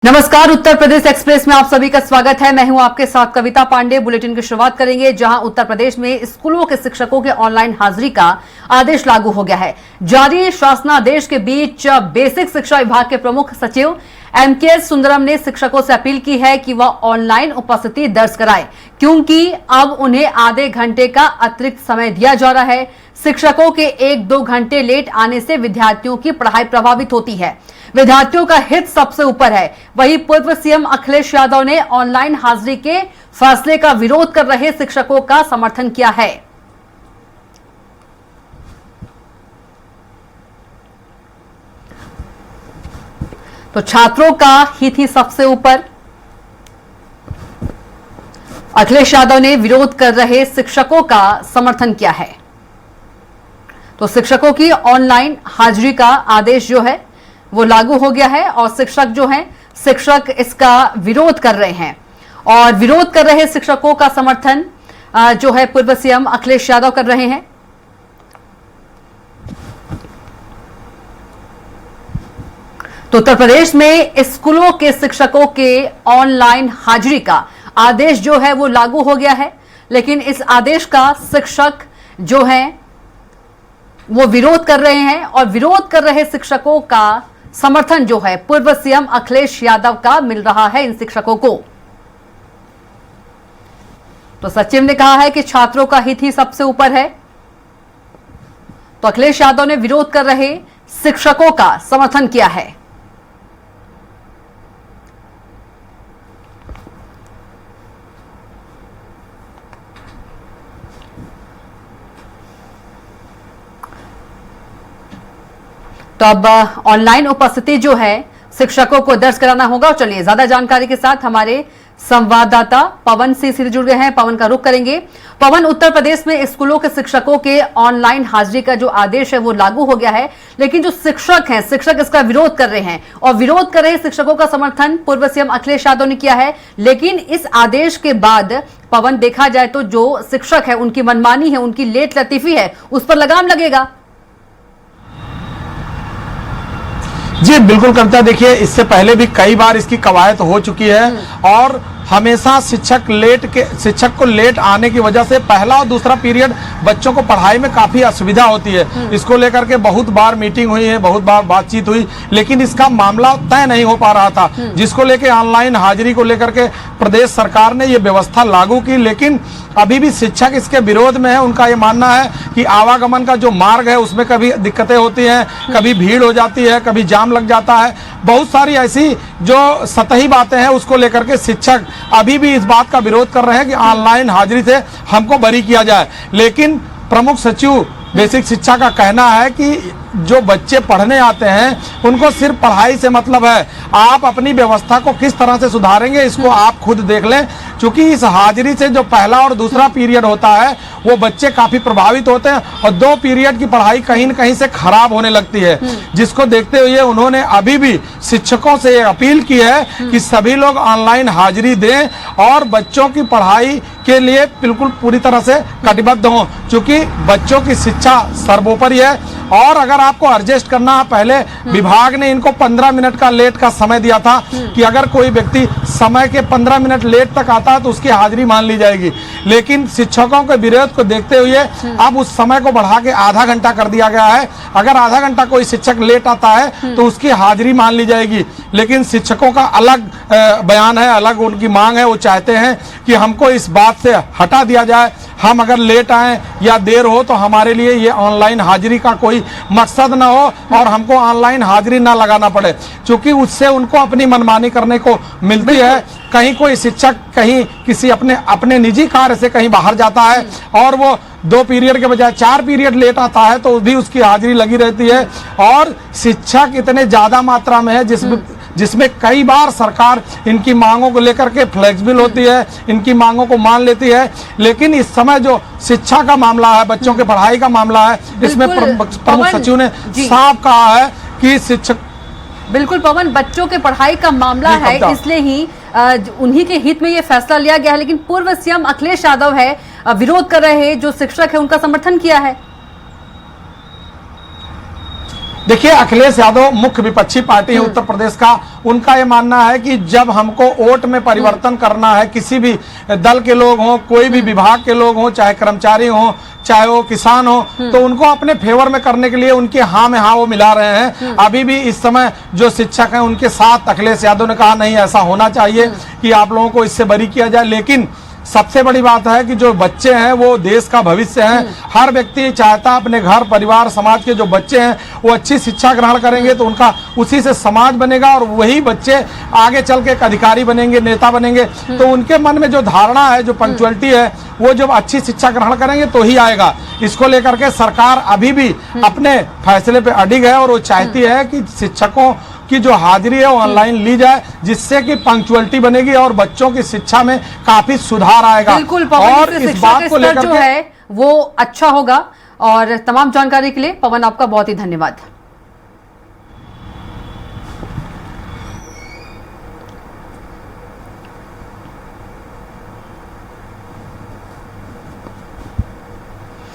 नमस्कार, उत्तर प्रदेश एक्सप्रेस में आप सभी का स्वागत है। मैं हूं आपके साथ कविता पांडे। बुलेटिन की शुरुआत करेंगे जहां उत्तर प्रदेश में स्कूलों के शिक्षकों के ऑनलाइन हाजिरी का आदेश लागू हो गया है। जारी शासनादेश के बीच बेसिक शिक्षा विभाग के प्रमुख सचिव एमकेएस सुंदरम ने शिक्षकों से अपील की है कि वह ऑनलाइन उपस्थिति दर्ज कराएं, क्योंकि अब उन्हें आधे घंटे का अतिरिक्त समय दिया जा रहा है। शिक्षकों के 1-2 घंटे लेट आने से विद्यार्थियों की पढ़ाई प्रभावित होती है। विद्यार्थियों का हित सबसे ऊपर है। वहीं पूर्व सीएम अखिलेश यादव ने ऑनलाइन हाजिरी के फैसले का विरोध कर रहे शिक्षकों का समर्थन किया है। तो छात्रों का हित ही सबसे ऊपर, अखिलेश यादव ने विरोध कर रहे शिक्षकों का समर्थन किया है। तो शिक्षकों की ऑनलाइन हाजिरी का आदेश जो है वो लागू हो गया है और शिक्षक इसका विरोध कर रहे हैं और विरोध कर रहे शिक्षकों का समर्थन जो है पूर्व सीएम अखिलेश यादव कर रहे हैं। तो उत्तर प्रदेश में स्कूलों के शिक्षकों के ऑनलाइन हाजिरी का आदेश जो है वो लागू हो गया है, लेकिन इस आदेश का शिक्षक जो है वो विरोध कर रहे हैं और विरोध कर रहे शिक्षकों का समर्थन जो है पूर्व सीएम अखिलेश यादव का मिल रहा है इन शिक्षकों को। तो सचिव ने कहा है कि छात्रों का हित ही सबसे ऊपर है, तो अखिलेश यादव ने विरोध कर रहे शिक्षकों का समर्थन किया है। तो अब ऑनलाइन उपस्थिति जो है शिक्षकों को दर्ज कराना होगा। और चलिए ज्यादा जानकारी के साथ हमारे संवाददाता पवन से सीधे जुड़ गए हैं। पवन का रुख करेंगे। पवन, उत्तर प्रदेश में स्कूलों के शिक्षकों के ऑनलाइन हाजिरी का जो आदेश है वो लागू हो गया है, लेकिन जो शिक्षक इसका विरोध कर रहे हैं और विरोध कर रहे शिक्षकों का समर्थन पूर्व सीएम अखिलेश यादव ने किया है। लेकिन इस आदेश के बाद पवन, देखा जाए तो जो शिक्षक है उनकी मनमानी है, उनकी लेट लतीफी है, उस पर लगाम लगेगा। जी बिल्कुल कविता, देखिए इससे पहले भी कई बार इसकी कवायद हो चुकी है और हमेशा शिक्षक को लेट आने की वजह से पहला और दूसरा पीरियड बच्चों को पढ़ाई में काफी असुविधा होती है। इसको लेकर के बहुत बार मीटिंग हुई है, बहुत बार बातचीत हुई, लेकिन इसका मामला तय नहीं हो पा रहा था, जिसको लेके ऑनलाइन हाजिरी को लेकर के प्रदेश सरकार ने ये व्यवस्था लागू की। लेकिन अभी भी शिक्षक इसके विरोध में है। उनका ये मानना है कि आवागमन का जो मार्ग है उसमें कभी दिक्कतें होती हैं, कभी भीड़ हो जाती है, कभी जाम लग जाता है, बहुत सारी ऐसी जो सतही बातें हैं उसको लेकर के शिक्षक अभी भी इस बात का विरोध कर रहे हैं कि ऑनलाइन हाजिरी से हमको बरी किया जाए। लेकिन प्रमुख सचिव बेसिक शिक्षा का कहना है कि जो बच्चे पढ़ने आते हैं उनको सिर्फ पढ़ाई से मतलब है, आप अपनी व्यवस्था को किस तरह से सुधारेंगे इसको आप खुद देख लें। क्योंकि इस हाजिरी से जो पहला और दूसरा पीरियड होता है वो बच्चे काफी प्रभावित होते हैं और 2 पीरियड की पढ़ाई कहीं न कहीं से खराब होने लगती है, जिसको देखते हुए उन्होंने अभी भी शिक्षकों से ये अपील की है कि सभी लोग ऑनलाइन हाजिरी दें और बच्चों की पढ़ाई के लिए बिल्कुल पूरी तरह से कटिबद्ध हों, क्योंकि बच्चों की शिक्षा सर्वोपरि है। और अगर आपको एडजस्ट करना है, पहले विभाग ने इनको 15 मिनट का लेट का समय दिया था कि अगर कोई व्यक्ति समय के 15 मिनट लेट तक आता है तो उसकी हाजिरी मान ली जाएगी। लेकिन शिक्षकों के विरोध को देखते हुए अब उस समय को बढ़ा के आधा घंटा कर दिया गया है। अगर आधा घंटा कोई शिक्षक लेट आता है तो उसकी हाजिरी मान ली जाएगी। लेकिन शिक्षकों का अलग बयान है, अलग उनकी मांग है। वो चाहते हैं कि हमको इस बात से हटा दिया जाए, हम अगर लेट आए या देर हो तो हमारे लिए ये ऑनलाइन हाजिरी का कोई मकसद ना हो और हमको ऑनलाइन हाजिरी ना लगाना पड़े, क्योंकि उससे उनको अपनी मनमानी करने को मिलती है। कहीं कोई शिक्षक कहीं किसी अपने निजी कार्य से कहीं बाहर जाता है और वो 2 पीरियड के बजाय 4 पीरियड लेट आता है तो भी उसकी हाजिरी लगी रहती है। और शिक्षक इतने ज्यादा मात्रा में है जिसमें कई बार सरकार इनकी मांगों को लेकर के फ्लेक्सिबल होती है, इनकी मांगों को मान लेती है। लेकिन इस समय जो शिक्षा का मामला है, बच्चों के पढ़ाई का मामला है, इसमें प्रमुख सचिव ने साफ कहा है कि शिक्षक, बिल्कुल पवन, बच्चों के पढ़ाई का मामला है, इसलिए ही उन्हीं के हित में ये फैसला लिया गया है। लेकिन पूर्व सीएम अखिलेश यादव है विरोध कर रहे हैं, जो शिक्षक है उनका समर्थन किया है। देखिए, अखिलेश यादव मुख्य विपक्षी पार्टी है उत्तर प्रदेश का। उनका ये मानना है कि जब हमको वोट में परिवर्तन करना है, किसी भी दल के लोग हों, कोई भी विभाग के लोग हों, चाहे कर्मचारी हों, चाहे वो किसान हो, तो उनको अपने फेवर में करने के लिए उनके हाँ में हाँ वो मिला रहे हैं। अभी भी इस समय जो शिक्षक हैं उनके साथ अखिलेश यादव ने कहा नहीं, ऐसा होना चाहिए कि आप लोगों को इससे बरी किया जाए। लेकिन सबसे बड़ी बात है कि जो बच्चे हैं वो देश का भविष्य हैं। हर व्यक्ति चाहता अपने घर परिवार समाज के जो बच्चे हैं वो अच्छी शिक्षा ग्रहण करेंगे तो उनका उसी से समाज बनेगा और वही बच्चे आगे चल के एक अधिकारी बनेंगे, नेता बनेंगे। तो उनके मन में जो धारणा है, जो पंक्चुअलिटी है, वो जब अच्छी शिक्षा ग्रहण करेंगे तो ही आएगा। इसको लेकर के सरकार अभी भी अपने फैसले पे अडिग है और वो चाहती है कि शिक्षकों की जो हाजिरी है वो ऑनलाइन ली जाए, जिससे कि पंक्चुअलिटी बनेगी और बच्चों की शिक्षा में काफी सुधार आएगा। बिल्कुल, और इस बात को लेकर जो है वो अच्छा होगा। और तमाम जानकारी के लिए पवन आपका बहुत ही धन्यवाद।